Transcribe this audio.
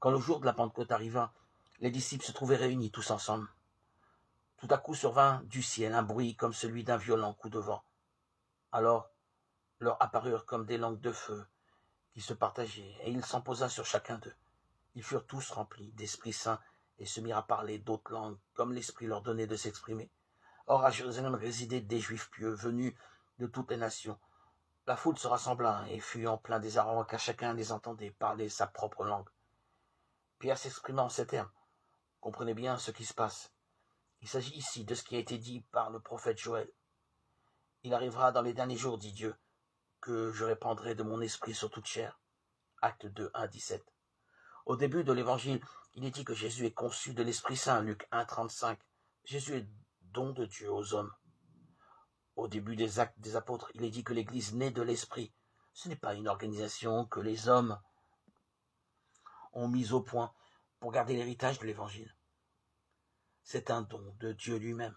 Quand le jour de la Pentecôte arriva, les disciples se trouvaient réunis tous ensemble. Tout à coup survint du ciel un bruit comme celui d'un violent coup de vent. Alors leur apparurent comme des langues de feu qui se partageaient, et il s'en posa sur chacun d'eux. Ils furent tous remplis d'Esprit Saint et se mirent à parler d'autres langues, comme l'Esprit leur donnait de s'exprimer. Or à Jérusalem résidaient des Juifs pieux venus de toutes les nations. La foule se rassembla et fut en plein désarroi, car chacun les entendait parler sa propre langue. Pierre s'exprima en ces termes. Comprenez bien ce qui se passe. Il s'agit ici de ce qui a été dit par le prophète Joël. Il arrivera dans les derniers jours, dit Dieu, que je répandrai de mon esprit sur toute chair. Acte 2, 1, 17. Au début de l'évangile, il est dit que Jésus est conçu de l'Esprit Saint, Luc 1, 35. Jésus est don de Dieu aux hommes. Au début des actes des apôtres, il est dit que l'Église naît de l'Esprit. Ce n'est pas une organisation que les hommes ont mise au point pour garder l'héritage de l'Évangile. C'est un don de Dieu lui-même.